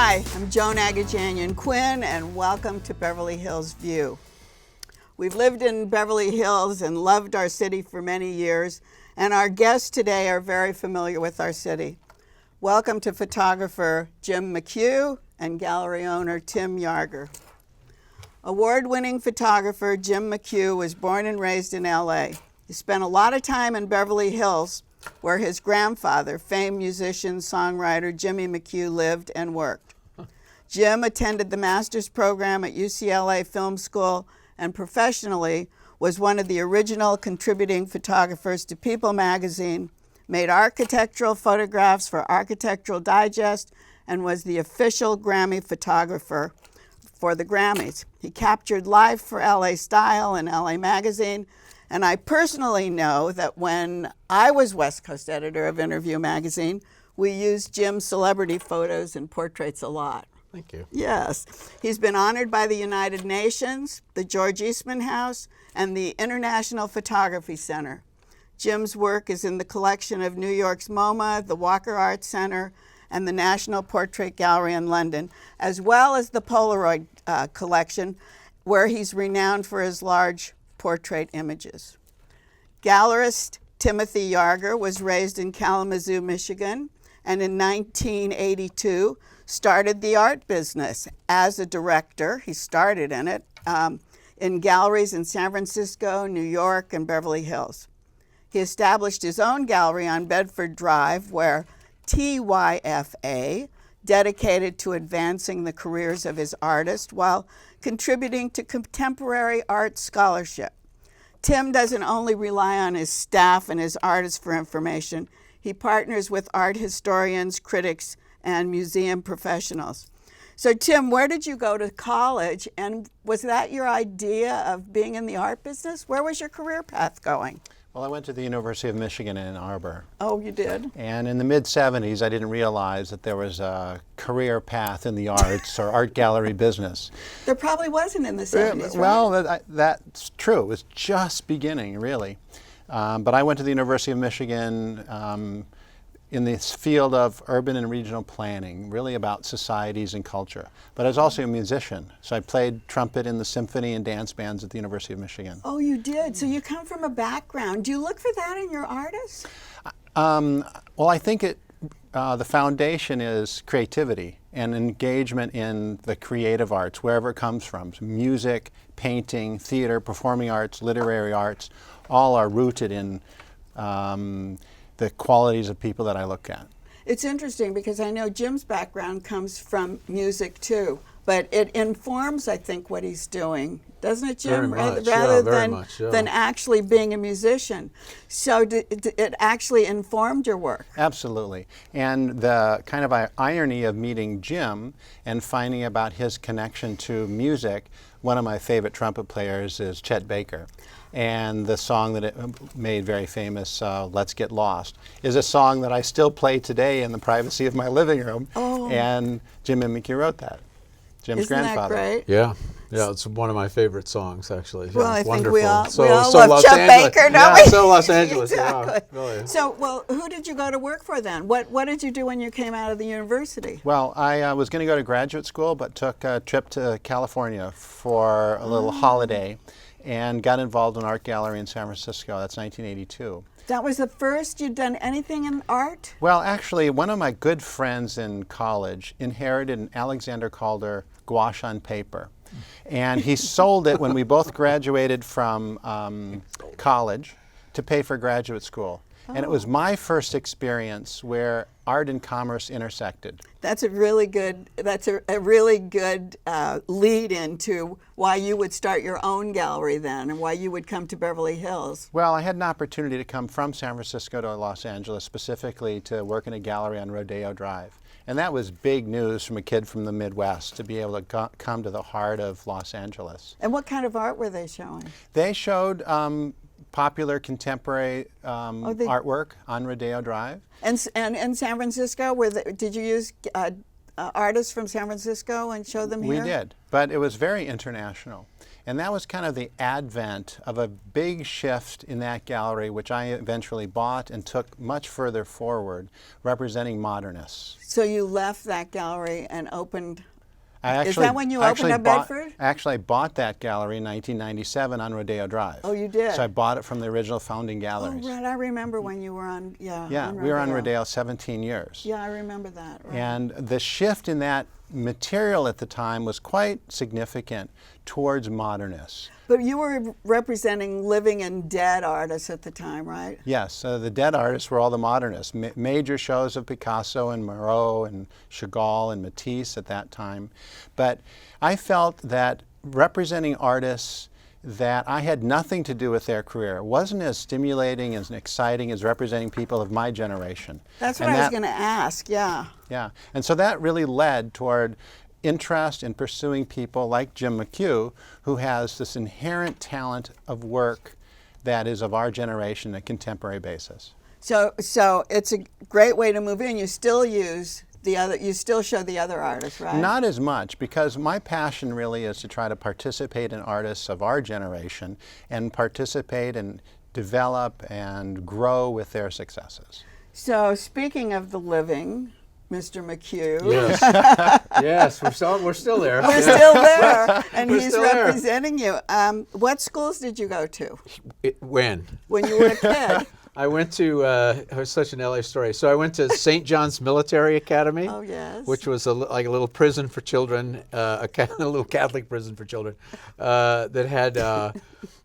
Hi, I'm Joan Quinn, and welcome to Beverly Hills View. We've lived in Beverly Hills and loved our city for many years, and our guests today are very familiar with our city. Welcome to photographer Jim McHugh and gallery owner Tim Yarger. Award-winning photographer Jim McHugh was born and raised in LA. He spent a lot of time in Beverly Hills, where his grandfather, famed musician, songwriter Jimmy McHugh, lived and worked. Jim attended the master's program at UCLA Film School and professionally was one of the original contributing photographers to People magazine, made architectural photographs for Architectural Digest, and was the official Grammy photographer for the Grammys. He captured Life for LA Style and LA Magazine, and I personally know that when I was West Coast editor of Interview magazine, we used Jim's celebrity photos and portraits a lot. Thank you. Yes. He's been honored by the United Nations, the George Eastman House, and the International Photography Center. Jim's work is in the collection of New York's MoMA, the Walker Art Center, and the National Portrait Gallery in London, as well as the Polaroid Collection, where he's renowned for his large portrait images. Gallerist Timothy Yarger was raised in Kalamazoo, Michigan, and in 1982 started the art business as a director. He started in it in galleries in San Francisco, New York, and Beverly Hills. He established his own gallery on Bedford Drive, where TYFA dedicated to advancing the careers of his artists while contributing to contemporary art scholarship. Tim doesn't only rely on his staff and his artists for information. He partners with art historians, critics, and museum professionals. So Tim, where did you go to college, and was that your idea of being in the art business? Where was your career path going? Well, I went to the University of Michigan in Ann Arbor. Oh, you did? And in the mid-'70s, I didn't realize that there was a career path in the arts or art gallery business. There probably wasn't in the 70s, right? Well, that's true. It was just beginning, really. But I went to the University of Michigan in this field of urban and regional planning, really about societies and culture. But I was also a musician, so I played trumpet in the symphony and dance bands at the University of Michigan. Oh, you did? So you come from a background. Do you look for that in your artists? Well, I think the foundation is creativity and engagement in the creative arts, wherever it comes from. So music, painting, theater, performing arts, literary arts, all are rooted in the qualities of people that I look at. It's interesting because I know Jim's background comes from music too, but it informs, I think, what he's doing, doesn't it, Jim? Very much, than actually being a musician. So it actually informed your work. Absolutely. And the kind of irony of meeting Jim and finding about his connection to music, one of my favorite trumpet players is Chet Baker. And the song that it made very famous, Let's Get Lost, is a song that I still play today in the privacy of my living room. Oh. And Jim McHugh wrote that, Jim's grandfather. Isn't that great? Yeah. Yeah, it's one of my favorite songs, actually. Well, yeah, I think wonderful. we all so love Los Chet Angeles. Baker, don't yeah, we? so Los Angeles. Exactly. Yeah, really. So, well, who did you go to work for then? What did you do when you came out of the university? Well, I was going to go to graduate school, but took a trip to California for a little holiday and got involved in an art gallery in San Francisco. That's 1982. That was the first you'd done anything in art? Well, actually, one of my good friends in college inherited an Alexander Calder gouache on paper. And he sold it when we both graduated from college to pay for graduate school. Oh. And it was my first experience where art and commerce intersected. That's a really good lead into why you would start your own gallery then and why you would come to Beverly Hills. Well, I had an opportunity to come from San Francisco to Los Angeles, specifically to work in a gallery on Rodeo Drive. And that was big news from a kid from the Midwest to be able to come to the heart of Los Angeles. And what kind of art were they showing? They showed popular contemporary artwork on Rodeo Drive. And in San Francisco, did you use artists from San Francisco and show them here? We did, but it was very international. And that was kind of the advent of a big shift in that gallery, which I eventually bought and took much further forward, representing modernists. So you left that gallery and opened. Is that when you opened up Bedford? I actually bought that gallery in 1997 on Rodeo Drive. Oh, you did? So I bought it from the original founding galleries. Oh, right. I remember when you were on, Yeah, we were on Rodeo 17 years. Yeah, I remember that. Right. And the shift in that material at the time was quite significant towards modernists. But you were representing living and dead artists at the time, right? Yes, the dead artists were all the modernists. Major shows of Picasso and Moreau and Chagall and Matisse at that time. But I felt that representing artists that I had nothing to do with their career wasn't as stimulating and exciting as representing people of my generation. That's what I was going to ask, yeah. Yeah, and so that really led toward interest in pursuing people like Jim McHugh, who has this inherent talent of work that is of our generation on a contemporary basis. So it's a great way to move in. You still use you still show the other artists, right? Not as much, because my passion really is to try to participate in artists of our generation and participate and develop and grow with their successes. So speaking of the living, Mr. McHugh. Yes, yes, we're still there. We're still there, and We're he's still there. representing you. What schools did you go to When you were a kid? I went to, it was such an LA story. So I went to St. John's Military Academy, Oh, yes. which was like a little prison for children, a little Catholic prison for children that had,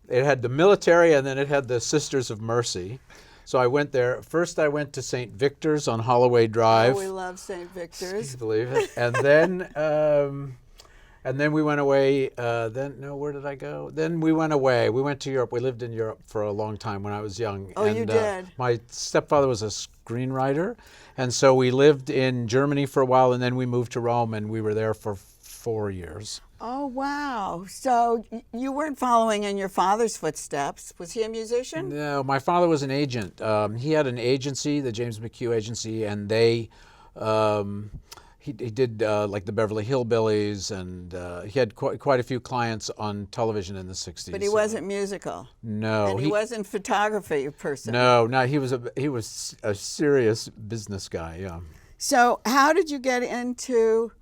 it had the military, and then it had the Sisters of Mercy. So I went there. First I went to St. Victor's on Holloway Drive. Oh, we love St. Victor's. Believe it. And then we went away. Where did I go? Then we went away. We went to Europe. We lived in Europe for a long time when I was young. Oh, you did? My stepfather was a screenwriter, and so we lived in Germany for a while, and then we moved to Rome, and we were there for 4 years. Oh, wow. So you weren't following in your father's footsteps. Was he a musician? No, my father was an agent. He had an agency, the James McHugh Agency, and they, he did like the Beverly Hillbillies, and he had quite a few clients on television in the 60s. But he wasn't musical. No. And he wasn't photography person. No, he was a serious business guy, yeah. So how did you get into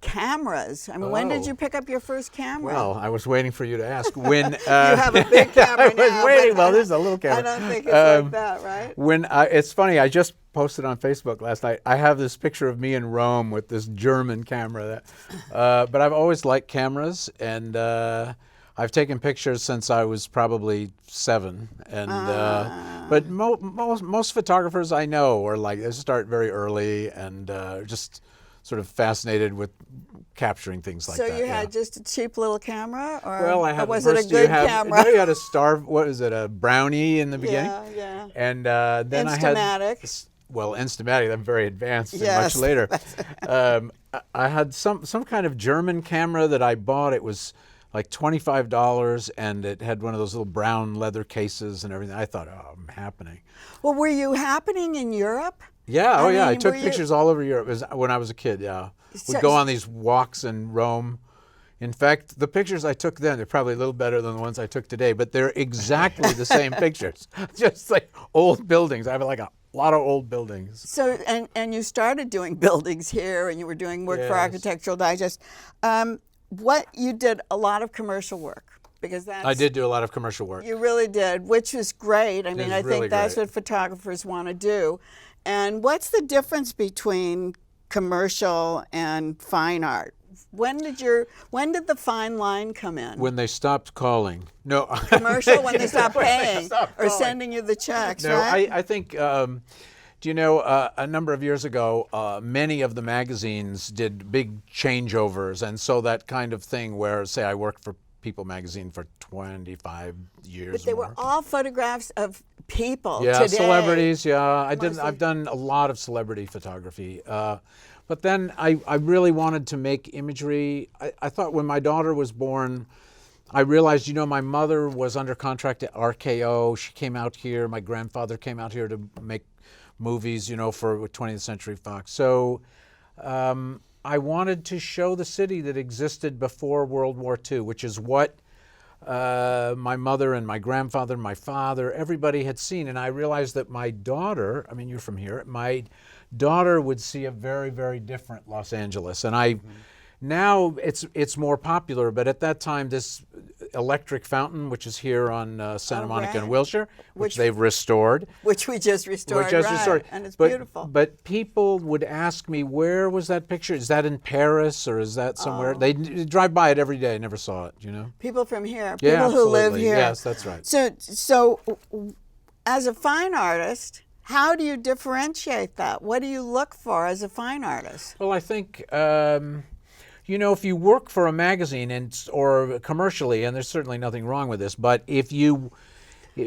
cameras? I mean, when did you pick up your first camera? Well, I was waiting for you to ask. When you have a big camera now. I was waiting. Well, this is a little camera. I don't think it's like that, right? It's funny. I just posted on Facebook last night. I have this picture of me in Rome with this German camera. But I've always liked cameras, and I've taken pictures since I was probably 7. And but most photographers I know are like they start very early and just sort of fascinated with capturing things like that. So you had just a cheap little camera, or well, I had was it a good camera? No, you had a Brownie in the beginning. Yeah. And then Instamatic. Instamatic. I'm very advanced and Yes. much later. I had some kind of German camera that I bought. It was like $25, and it had one of those little brown leather cases and everything. I thought, oh, I'm happening. Well, were you happening in Europe? Yeah, I took were pictures all over Europe when I was a kid, yeah. We'd go on these walks in Rome. In fact, the pictures I took then, they're probably a little better than the ones I took today, but they're exactly the same pictures. Just like old buildings. I have like a lot of old buildings. So, and you started doing buildings here, and you were doing work for Architectural Digest. You did a lot of commercial work. Because I did do a lot of commercial work. You really did, which is great. I mean, I think that's what photographers want to do. And what's the difference between commercial and fine art? When did the fine line come in? When they stopped calling. No. Commercial, when they stopped paying or sending you the checks, right? I think, do you know, a number of years ago, many of the magazines did big changeovers, and so that kind of thing where, say, I worked for People magazine for 25 years. But they were all photographs of people today. Celebrities, I've done a lot of celebrity photography. But then I really wanted to make imagery. I thought when my daughter was born, I realized, my mother was under contract at RKO. She came out here. My grandfather came out here to make movies, for 20th Century Fox. So I wanted to show the city that existed before World War II, which is what my mother and my grandfather and my father, everybody had seen. And I realized that my daughter, I mean, you're from here, my daughter would see a very, very different Los Angeles. And now it's more popular, but at that time, this electric fountain, which is here on Santa Monica and Wilshire, which they've restored. Which we just restored, and it's beautiful. But people would ask me, where was that picture? Is that in Paris or is that somewhere? They drive by it every day, never saw it, you know? People from here, Yeah, people who live absolutely. here. Yes, that's right. So as a fine artist, how do you differentiate that? What do you look for as a fine artist? Well, I think, you know, if you work for a magazine or commercially, and there's certainly nothing wrong with this, but if you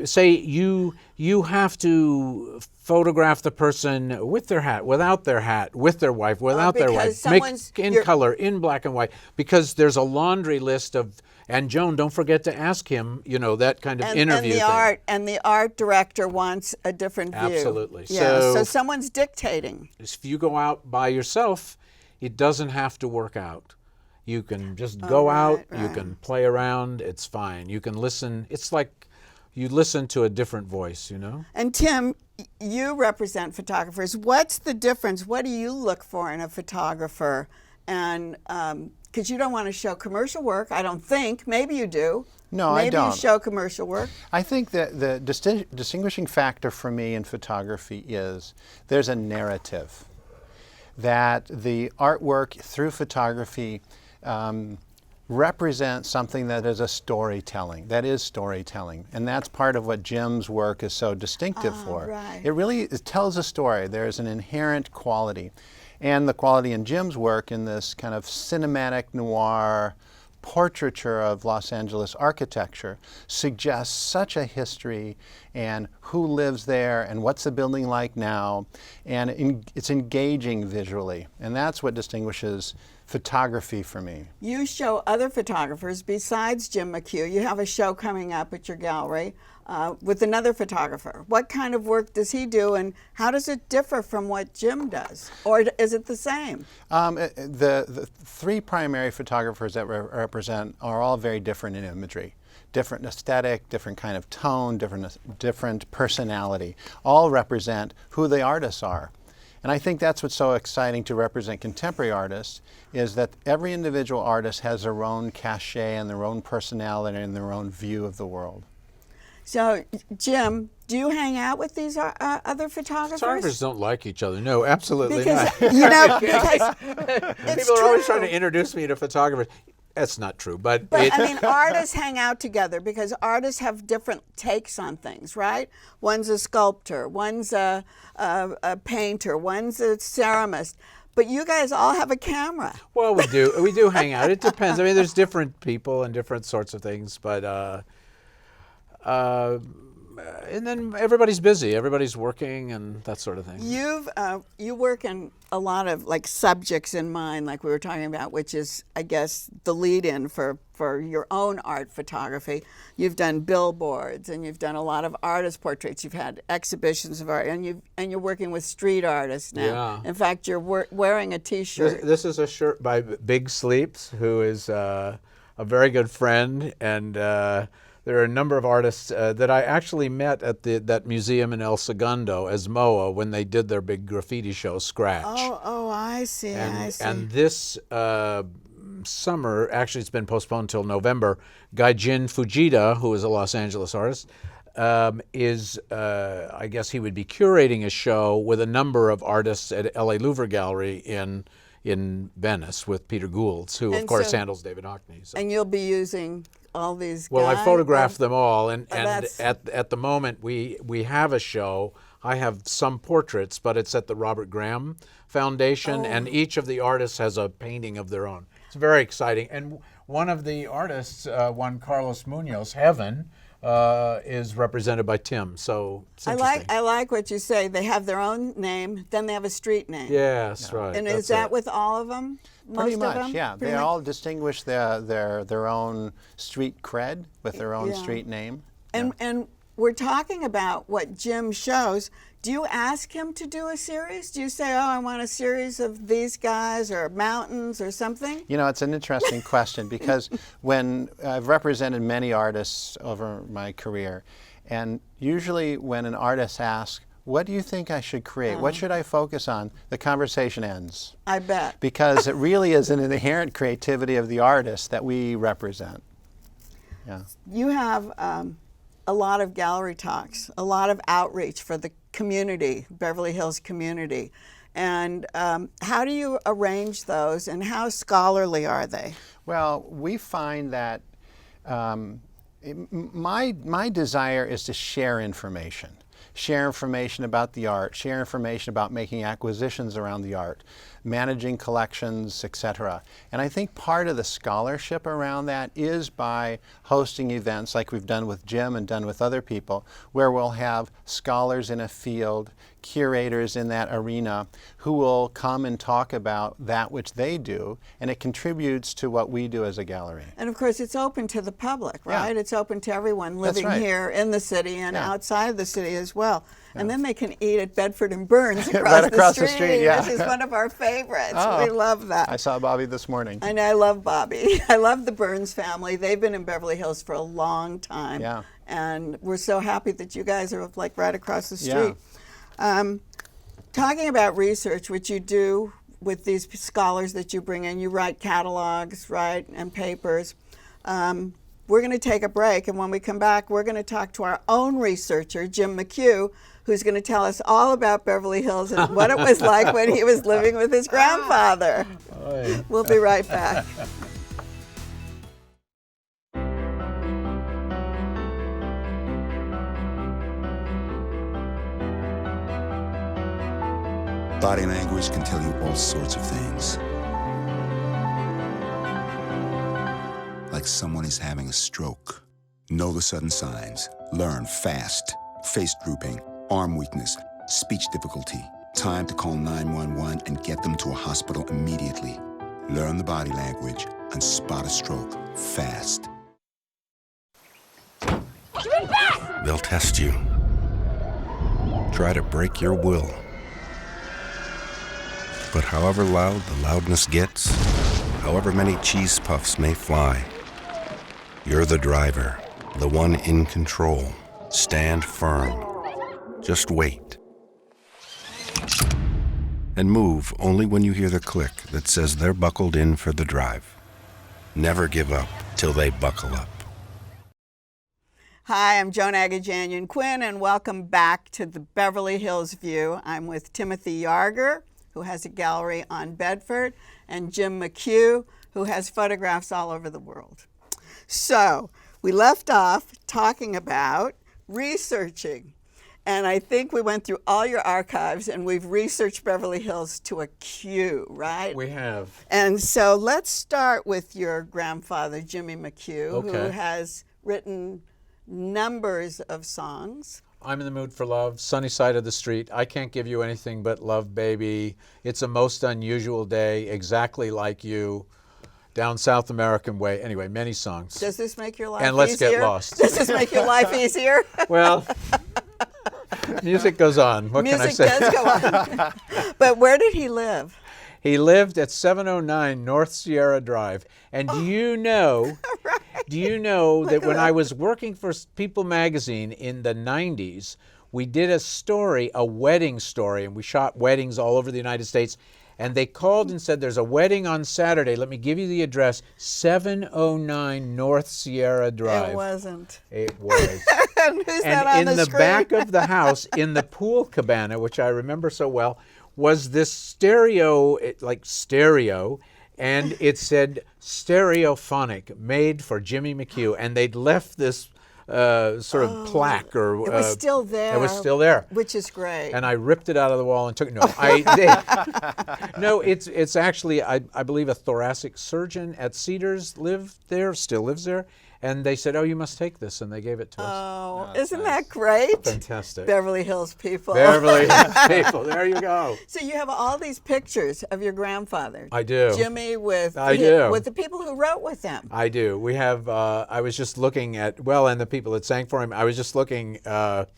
say you have to photograph the person with their hat, without their hat, with their wife, without their wife, make in color, in black and white, because there's a laundry list of, and Joan, don't forget to ask him, you know, that kind of interview thing. And the art director wants a different view. Absolutely. Yeah, so someone's dictating. If you go out by yourself, it doesn't have to work out. You can just go out, you can play around, it's fine. You can listen, it's like you listen to a different voice, you know? And Tim, you represent photographers. What's the difference? What do you look for in a photographer? And because you don't want to show commercial work, I don't think. Maybe you do. No, I don't. Maybe you show commercial work. I think that the distinguishing factor for me in photography is there's a narrative. That the artwork through photography represents something that is storytelling. And that's part of what Jim's work is so distinctive for. Right. It tells a story. There's an inherent quality. And the quality in Jim's work in this kind of cinematic noir portraiture of Los Angeles architecture suggests such a history and who lives there and what's the building like now, and it's engaging visually, and that's what distinguishes photography for me. You show other photographers besides Jim McHugh. You have a show coming up at your gallery with another photographer. What kind of work does he do, and how does it differ from what Jim does? Or is it the same? The three primary photographers that represent are all very different in imagery. Different aesthetic, different kind of tone, different personality. All represent who the artists are. And I think that's what's so exciting to represent contemporary artists, is that every individual artist has their own cachet and their own personality and their own view of the world. So, Jim, do you hang out with these other photographers? Photographers don't like each other. No, absolutely because, not. You know, because it's people are always true. trying to introduce me to photographers. That's not true, but I mean, artists hang out together because artists have different takes on things, right? One's a sculptor, one's a painter, one's a ceramist. But you guys all have a camera. Well, we do hang out. It depends. I mean, there's different people and different sorts of things, but and then everybody's busy. Everybody's working and that sort of thing. You work in a lot of like subjects in mind, like we were talking about, which is, I guess, the lead-in for your own art photography. You've done billboards and you've done a lot of artist portraits. You've had exhibitions of art, and you're working with street artists now. Yeah. In fact, you're wearing a T-shirt. This is a shirt by Big Sleeps, who is a very good friend, and there are a number of artists that I actually met at that museum in El Segundo as MOA when they did their big graffiti show, Scratch. Oh, I see, I see. And this summer, actually it's been postponed until November, Gaijin Fujita, who is a Los Angeles artist, I guess he would be curating a show with a number of artists at LA Louvre Gallery in Venice with Peter Goulds, who of course handles David Hockney. So. And you'll be using all these Well, guys? I photographed them all, and that's... at the moment we have a show. I have some portraits, but it's at the Robert Graham Foundation, and each of the artists has a painting of their own. It's very exciting. And one of the artists, Juan Carlos Munoz, Heaven, is represented by Tim. So it's interesting. I like what you say. They have their own name, then they have a street name. Yes, right. And is that with all of them? Pretty Most much, of them? yeah. They all distinguish their own street cred with their own street name. And we're talking about what Jim shows, do you ask him to do a series? Do you say, oh, I want a series of these guys or mountains or something? You know, it's an interesting question because when I've represented many artists over my career, and usually when an artist asks, what do you think I should create? What should I focus on? The conversation ends. I bet. Because it really is an inherent creativity of the artist that we represent. Yeah. You have a lot of gallery talks, a lot of outreach for the community, Beverly Hills community. And how do you arrange those, and how scholarly are they? Well, we find that my desire is to share information. Share information about the art, share information about making acquisitions around the art, managing collections, etc. And I think part of the scholarship around that is by hosting events like we've done with Jim and done with other people, where we'll have scholars in a field, curators in that arena, who will come and talk about that which they do, and it contributes to what we do as a gallery. And of course, it's open to the public, right? Yeah. It's open to everyone living right. here in the city and Yeah. outside of the city as well. And then they can eat at Bedford and Burns across, Right across the street, yeah. which is one of our favorites. Oh, we love that. I saw Bobby this morning. And I love Bobby. I love the Burns family. They've been in Beverly Hills for a long time. Yeah. And we're so happy that you guys are like right across the Yeah. street. Talking about research, which you do with these scholars that you bring in, you write catalogs, right, and papers. We're going to take a break, and when we come back, we're going to talk to our own researcher, Jim McHugh, who's going to tell us all about Beverly Hills and what it was like when he was living with his grandfather. We'll be right back. Body language can tell you all sorts of things. Like someone is having a stroke. Know the sudden signs. Learn fast. Face drooping, arm weakness, speech difficulty. Time to call 911 and get them to a hospital immediately. Learn the body language and spot a stroke fast. They'll test you. Try to break your will. But however loud the loudness gets, however many cheese puffs may fly, you're the driver, the one in control. Stand firm. Just wait. And move only when you hear the click that says they're buckled in for the drive. Never give up till they buckle up. Hi, I'm Joan Quinn, and welcome back to the Beverly Hills View. I'm with Timothy Yarger, who has a gallery on Bedford, and Jim McHugh, who has photographs all over the world. So we left off talking about researching. And I think we went through all your archives and we've researched Beverly Hills to a Q, right? We have. And so let's start with your grandfather, Jimmy McHugh, who Okay. has written numbers of songs. I'm in the mood for love, Sunny Side of the Street, I Can't Give You Anything But Love, Baby, It's a Most Unusual Day, Exactly Like You, Down South American Way. Anyway, many songs. Does this make your life And Let's easier? Get Lost. Does this make your life easier? Well, music goes on. What can I Music say? does go on. But where did he live? He lived at 709 North Sierra Drive. And do you know, that when I was working for People magazine in the 90s, we did a story, a wedding story, and we shot weddings all over the United States. And they called and said, there's a wedding on Saturday. Let me give you the address, 709 North Sierra Drive. It wasn't. It was. And who's that on And in the screen? back of the house, in the pool cabana, which I remember so well, was this stereo, and it said stereophonic, made for Jimmy McHugh. And they'd left this sort of plaque, or It was still there. It was still there, which is great. and I ripped it out of the wall and took it. No, it's actually I believe a thoracic surgeon at Cedars lived there, still lives there, And they said, "Oh, you must take this," and they gave it to us. Oh, isn't that great? Fantastic. Beverly Hills people. Beverly Hills people. There you go. So you have all these pictures of your grandfather. I do. Jimmy with with the people who wrote with him. I do. We have. I was just looking at and the people that sang for him. I was just looking.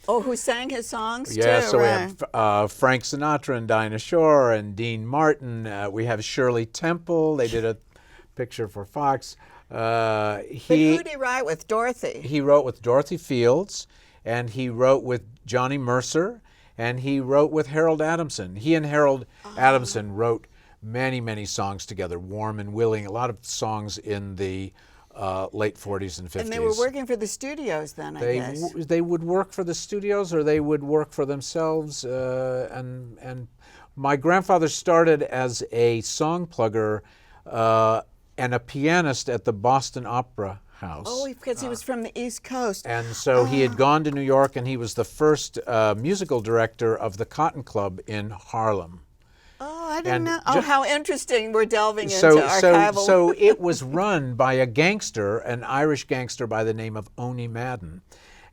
Who sang his songs Yeah, too? so Right. we have Frank Sinatra and Dinah Shore and Dean Martin. We have Shirley Temple. They did a picture for Fox. But who did he write with? Dorothy. He wrote with Dorothy Fields, and he wrote with Johnny Mercer, and he wrote with Harold Adamson. He and Harold Adamson wrote many, many songs together, Warm and Willing, a lot of songs in the late 40s and 50s. And they were working for the studios then, I guess. They would work for the studios, or they would work for themselves. And my grandfather started as a song plugger and a pianist at the Boston Opera House. Oh, because he was from the East Coast. And so he had gone to New York, and he was the first musical director of the Cotton Club in Harlem. Oh, I didn't And know. Oh, how interesting. We're delving into So archival. it was run by a gangster, an Irish gangster by the name of Oney Madden.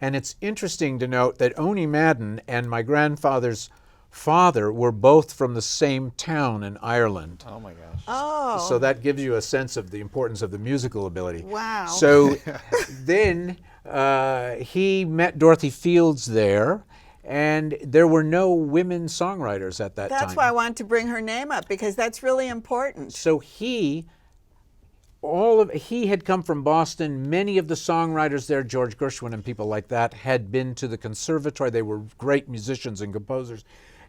And it's interesting to note that Oney Madden and my grandfather's father were both from the same town in Ireland. Oh my gosh. Oh. So that gives you a sense of the importance of the musical ability. Wow. So then he met Dorothy Fields there, and there were no women songwriters at that time. That's why I wanted to bring her name up, because that's really important. So he had come from Boston. Many of the songwriters there, George Gershwin and people like that, had been to the conservatory. They were great musicians and composers.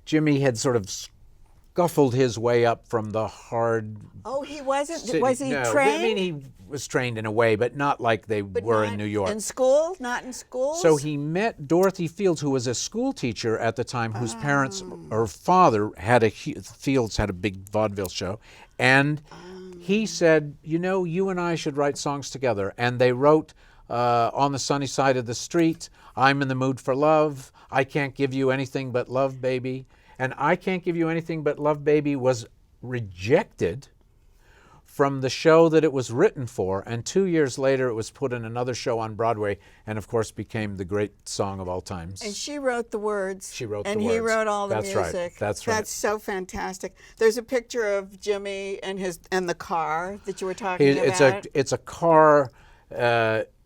Jimmy had sort of scuffled his way up from the hard. Oh, he wasn't. city. Was he No, trained? I mean, he was trained in a way, but not like they were in New York. In school? Not in schools? So he met Dorothy Fields, who was a school teacher at the time, whose parents or father Fields had a big vaudeville show, and he said, you and I should write songs together. And they wrote On the Sunny Side of the Street, I'm in the Mood for Love, I Can't Give You Anything But Love, Baby. And I Can't Give You Anything But Love, Baby was rejected from the show that it was written for, and 2 years later it was put in another show on Broadway, and of course became the great song of all times. And she wrote the words. She wrote the and words. he wrote all the That's right. music. That's right. That's so fantastic. There's a picture of Jimmy and the car that you were talking about. It's a car.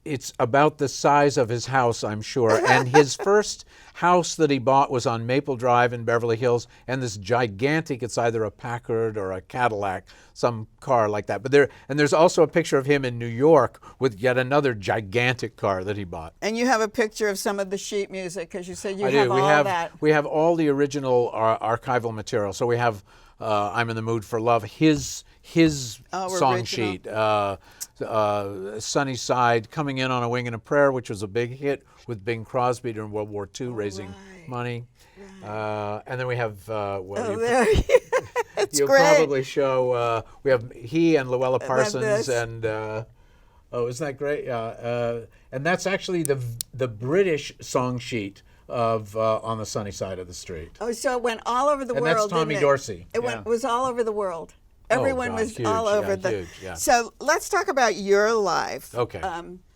It's about the size of his house, I'm sure. And his first house that he bought was on Maple Drive in Beverly Hills, and this gigantic, it's either a Packard or a Cadillac, some car like that. But there's also a picture of him in New York with yet another gigantic car that he bought. And you have a picture of some of the sheet music, because you said you I have do. all that. We have all the original archival material. So we have I'm in the Mood for Love, his song original. sheet, Sunny Side, Coming In on a Wing and a Prayer, which was a big hit with Bing Crosby during World War II, raising money. And then we have, It's you'll great. probably show, we have he and Luella this. Parsons and, isn't that great? Yeah. And that's actually the British song sheet of On the Sunny Side of the Street. Oh, so it went all over the And world. that's Tommy didn't it? Dorsey. It was all over the world. Everyone God, was huge, all over yeah, huge, yeah. So let's talk about your life. Okay.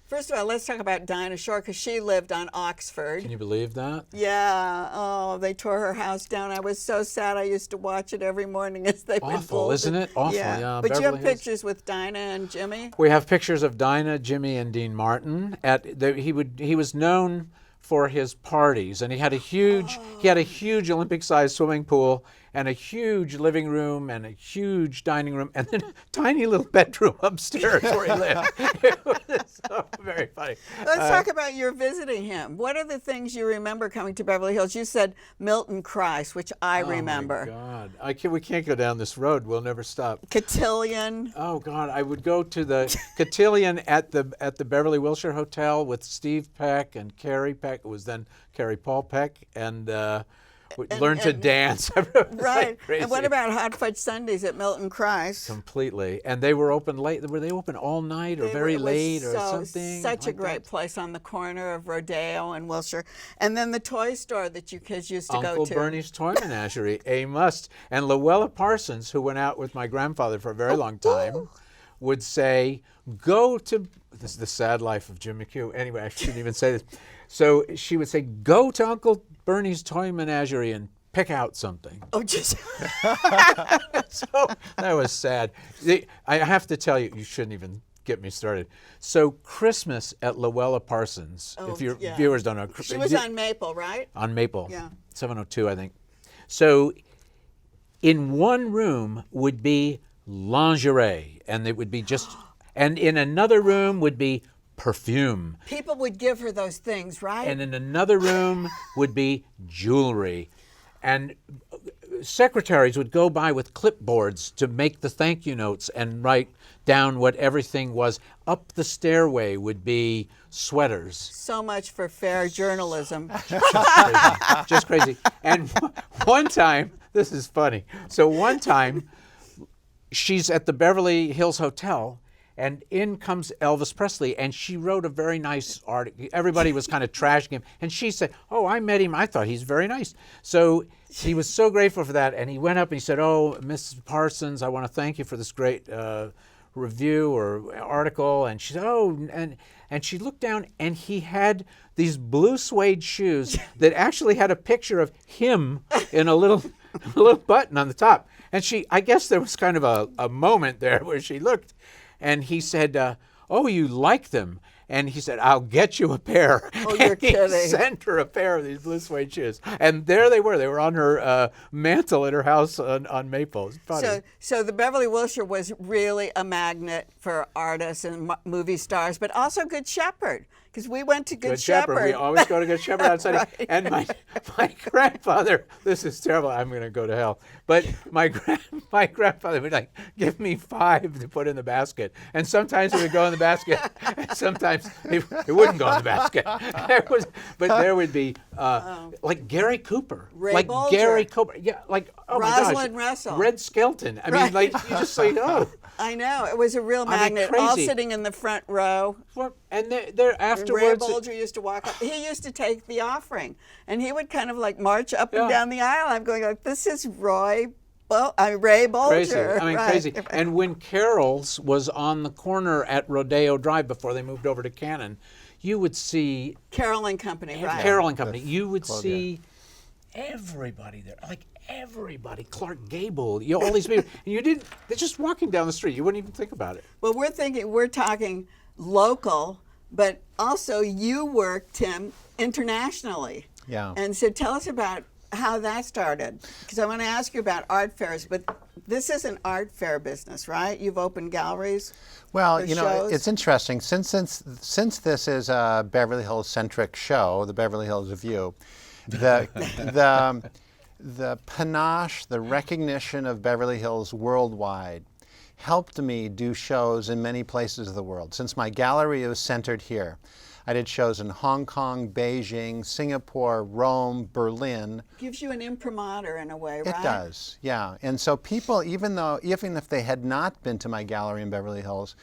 First of all, let's talk about Dinah Shore, because she lived on Oxford. Can you believe that? Yeah. Oh, they tore her house down. I was so sad. I used to watch it every morning as they would Awful, build isn't it? Awful, yeah. But you Beverly have Hills. pictures with Dinah and Jimmy. We have pictures of Dinah, Jimmy, and Dean Martin. He was known for his parties, and he had a huge Olympic-sized swimming pool and a huge living room and a huge dining room and then a tiny little bedroom upstairs where he lived. It was so very funny. Let's talk about your visiting him. What are the things you remember coming to Beverly Hills? You said Milton Christ, which I remember. Oh my God, we can't go down this road. We'll never stop. Cotillion. Oh God, I would go to the Cotillion at the Beverly Wilshire Hotel with Steve Peck and Carrie Peck. It was then Carrie Paul Peck, and learned to dance. Right. Crazy. And what about Hot Fudge Sundays at Milton Christ? Completely. And they were open late. Were they open all night or very late or something? Such a like great that? place on the corner of Rodeo and Wilshire. And then the toy store that you kids used to go Uncle to. Bernie's Toy Menagerie, a must. And Luella Parsons, who went out with my grandfather for a very long time, would say, go to, this is the sad life of Jim McHugh. Anyway, I shouldn't even say this. So she would say, go to Uncle Bernie's Toy Menagerie and pick out something. Oh, just So that was sad. I have to tell you, you shouldn't even get me started. So Christmas at Luella Parsons, Oh, if your yeah. viewers don't know. she was on Maple, right? On Maple, Yeah. 702, I think. So in one room would be lingerie, and it would be just, and in another room would be perfume. People would give her those things, right? And in another room would be jewelry. And secretaries would go by with clipboards to make the thank you notes and write down what everything was. Up the stairway would be sweaters. So much for fair journalism. Just crazy. And one time, this is funny. So one time, she's at the Beverly Hills Hotel, and in comes Elvis Presley, and she wrote a very nice article. Everybody was kind of trashing him, and she said, oh, I met him. I thought he's very nice. So he was so grateful for that, and he went up and he said, oh, Mrs. Parsons, I want to thank you for this great review or article. And she said, oh, and she looked down, and he had these blue suede shoes that actually had a picture of him in a little button on the top. And I guess there was kind of a moment there where she looked, and he said, oh, you like them? And he said, I'll get you a pair. Oh, you're kidding. He sent her a pair of these blue suede shoes. And there they were. They were on her mantle at her house on Maple. It's funny. So the Beverly Wilshire was really a magnet for artists and movie stars, but also Good Shepherd, because we went to Good Shepherd. We always go to Good Shepherd on Sunday. Right. And my grandfather, this is terrible, I'm going to go to hell, but my grandfather would like, give me 5 to put in the basket. And sometimes it would go in the basket, and sometimes it wouldn't go in the basket. There would be like Gary Cooper. Ray like Bolger. Gary Cooper. Yeah, like, oh Rosalind my gosh. Russell. Red Skelton. I mean, like, you just say, oh. I know. It was a real magnet, all sitting in the front row. And they're And Ray afterwards. Bolger used to walk up. He used to take the offering, and he would kind of like march up and down the aisle. I'm going like, this is Ray Bolger. Crazy. I mean, right. crazy. And when Carol's was on the corner at Rodeo Drive before they moved over to Cannon, you would see Carol and Company, right? Carol and Company. You would see everybody there, like everybody. Clark Gable, all these people. And they're just walking down the street. You wouldn't even think about it. Well, we're talking local, but also you work, Tim, internationally. Yeah. And so tell us about how that started, because I want to ask you about art fairs, but this is an art fair business, right? You've opened galleries. Well, for you know, shows? it's interesting. Since this is a Beverly Hills centric show, the Beverly Hills View, the panache, the recognition of Beverly Hills worldwide helped me do shows in many places of the world. Since my gallery is centered here, I did shows in Hong Kong, Beijing, Singapore, Rome, Berlin. Gives you an imprimatur in a way, right? It does, yeah. And so people, even if they had not been to my gallery in Beverly Hills,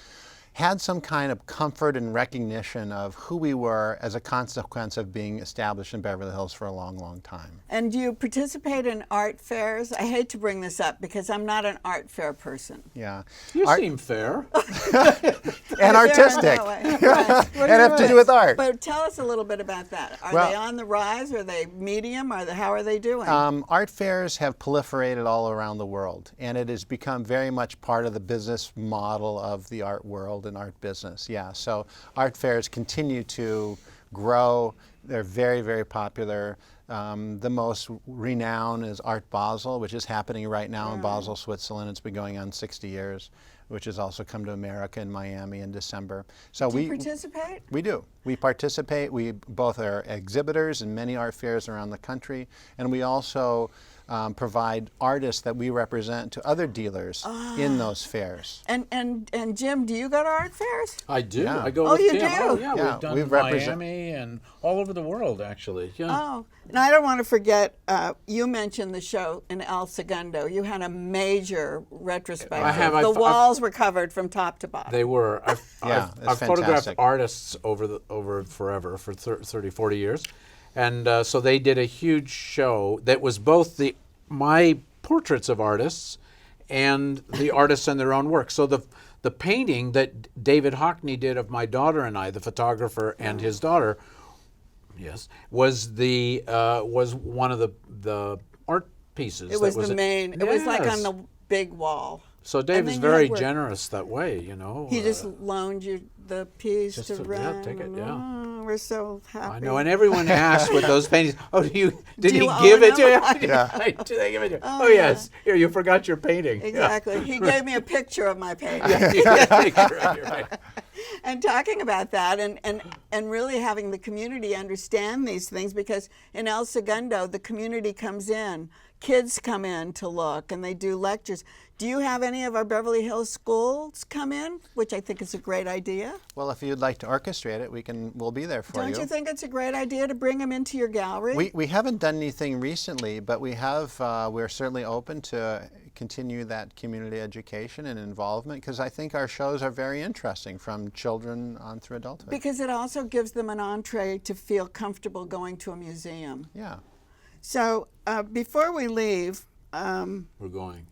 had some kind of comfort and recognition of who we were as a consequence of being established in Beverly Hills for a long, long time. And do you participate in art fairs? I hate to bring this up because I'm not an art fair person. Yeah. You seem fair. And artistic. Right. And have to do with art. But tell us a little bit about that. Are they on the rise? Are they medium? How are they doing? Art fairs have proliferated all around the world, and it has become very much part of the business model of the art world and art business. Yeah, so art fairs continue to grow. They're very, very popular. The most renowned is Art Basel, which is happening right now in Basel, Switzerland. It's been going on 60 years, which has also come to America in Miami in December. So do you participate? We do. We participate. We both are exhibitors in many art fairs around the country, and we also provide artists that we represent to other dealers in those fairs. And Jim, do you go to art fairs? I do. Yeah. I go Oh, with you Tim. do? Oh, yeah, Yeah, we've done we've represent- Miami and all over the world, actually. Yeah. Oh, and I don't want to forget, you mentioned the show in El Segundo. You had a major retrospective. I have. The walls were covered from top to bottom. They were. I've it's photographed fantastic. artists over forever, for 30, 40 years. And so they did a huge show that was both my portraits of artists and the artists and their own work. So the painting that David Hockney did of my daughter and I, the photographer and his daughter, yes, was one of the art pieces. It was the main. It was like on Yes. the big wall. So And David's then you very had work. generous that way, you know. He just loaned you the piece just to to- run. yeah, take it, and, yeah. oh, we're so happy. I know, and everyone asks with those paintings, "Oh, did Do he you give own it to you? them? Did they give it to you? Oh, Oh, yes. Here, you forgot your painting." Exactly. He gave me a picture of my painting. Yeah. And talking about that and really having the community understand these things, because in El Segundo, the community comes in, kids come in to look, and they do lectures. Do you have any of our Beverly Hills schools come in, which I think is a great idea? Well, if you'd like to orchestrate it, we'll be there for you. Don't you think it's a great idea to bring them into your gallery? We haven't done anything recently, but we're certainly open to continue that community education and involvement, because I think our shows are very interesting from children on through adulthood. Because it also gives them an entree to feel comfortable going to a museum. Yeah. So before we leave, We're going.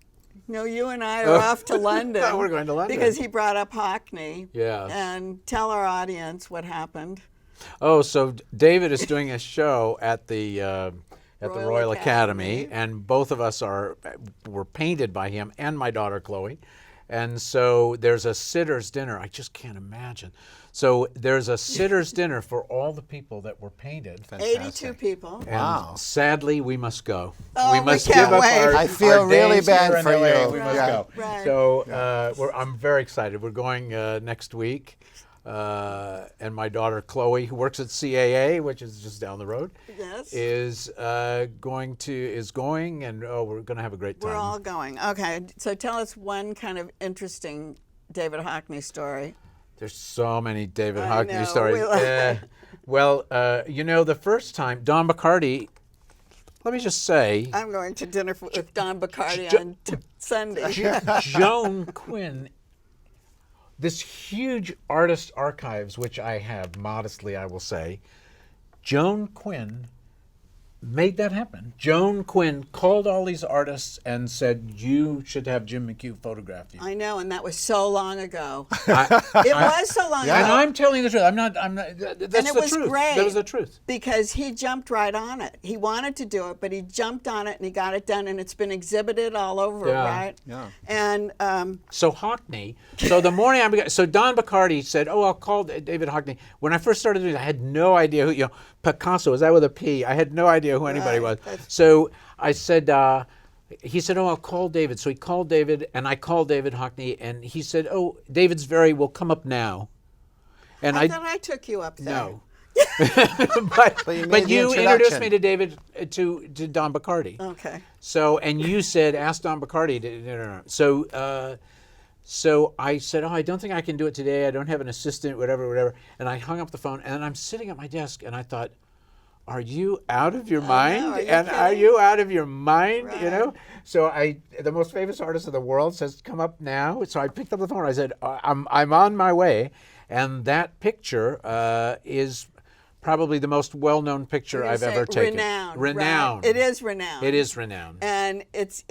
no, you and I are off to London. We're going to London. Because he brought up Hockney. Yes. And tell our audience what happened. Oh, so David is doing a show at the Royal Royal Academy, Academy. and both of us were painted by him and my daughter Chloe, and so there's a sitters dinner. I just can't imagine. So there's a sitters dinner for all the people that were painted. 82 people. And Wow. sadly, we must go. Oh, we must can't give up wait. our I feel our really days bad here in for LA. you. We must Yeah. go. Right. So I'm very excited. We're going next week. And my daughter Chloe, who works at CAA, which is just down the road, Yes. is going, and we're going to have a great time. We're all going. Okay. So tell us one kind of interesting David Hockney story. There's so many David I know, Hockney stories. we love- Well, the first time Don Bacardi, let me just say, I'm going to dinner with Don Bacardi Jo- on Sunday. Joan Quinn, this huge artist archives, which I have, modestly I will say, Joan Quinn made that happen. Joan Quinn called all these artists and said, "You should have Jim McHugh photograph you." I know, and that was so long ago. I- It was so long and ago. I'm telling the truth. I'm not. That's And the it was truth. great. That was the truth. Because he jumped right on it. He wanted to do it, but he jumped on it and he got it done, and it's been exhibited all over, Yeah. right? Yeah. And So Hockney. So the morning so Don Bacardi said, "Oh, I'll call David Hockney." When I first started doing it, I had no idea who. Picasso, is that with a P? I had no idea who anybody was. So I said. He said, "Oh, I'll call David." So he called David, and I called David Hockney, and he said, "Oh, David's will come up now." And I thought I took you up there. no. but you made but the you introduced introduction. me to David to Don Bacardi. Okay. So, and you said, ask Don Bacardi. No. So I said, "Oh, I don't think I can do it today. I don't have an assistant, whatever." And I hung up the phone, and I'm sitting at my desk, and I thought, "Are you out of your mind? are you And are kidding? you out of your mind? You Right. know?" So the most famous artist in the world says, "Come up now." So I picked up the phone. I said, "I'm on my way," and that picture is probably the most well-known picture You're I've gonna ever say taken. Renowned. Renowned. Right. It is renowned. It is renowned. And it's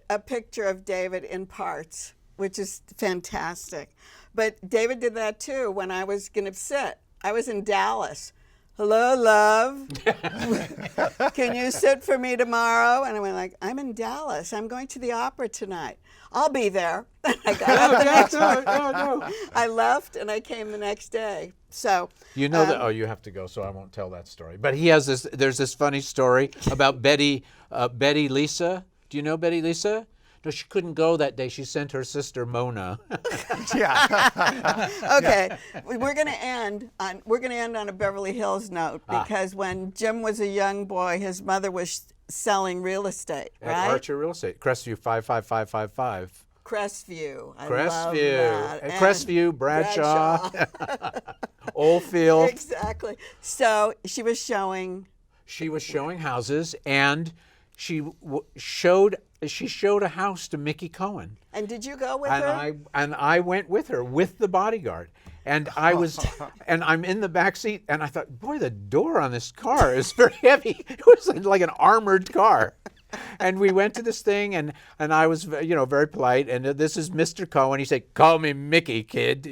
a picture of David in parts, which is fantastic. But David did that too when I was going to sit. I was in Dallas. "Hello, love. Can you sit for me tomorrow?" And I went like, "I'm in Dallas. I'm going to the opera tonight. I'll be there." I got up the next No. I left and I came the next day. So You know that? Oh, you have to go, so I won't tell that story. But he has this. There's this funny story about Betty Lisa. Do you know Betty Lisa? No, she couldn't go that day. She sent her sister Mona. okay, we're going to end on a Beverly Hills note, because when Jim was a young boy, his mother was selling real estate, At right? Archer Real Estate, Crestview 55555. Crestview. I love Crestview. that. And And Crestview, Bradshaw, Oldfield. Exactly. So she was showing. She was showing houses, and she showed a house to Mickey Cohen. And did you go with her? And I went with her with the bodyguard, and I'm in the back seat, and I thought, boy, the door on this car is very heavy. It was like an armored car. And we went to this thing, and I was, very polite. And this is Mr. Cohen. He said, "Call me Mickey, kid,"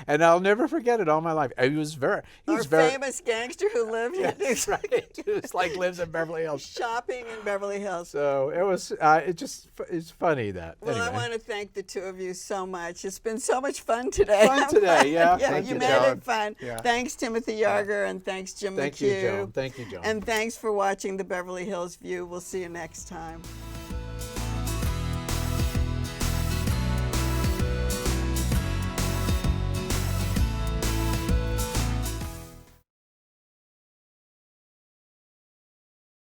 And I'll never forget it all my life. He was very famous gangster who lived Yes, right. It's like lives in Beverly Hills. shopping in Beverly Hills. So it was, it's funny that. Well, anyway. I want to thank the two of you so much. It's been so much fun today. Fun today, yeah. Yeah, Thank you you, made Joan. it fun. Yeah. Thanks, Timothy Yarger, and thanks, Jim Thank McHugh. you, Joan. Thank you, Joan. And thanks for watching the Beverly Hills View. We'll see you next time.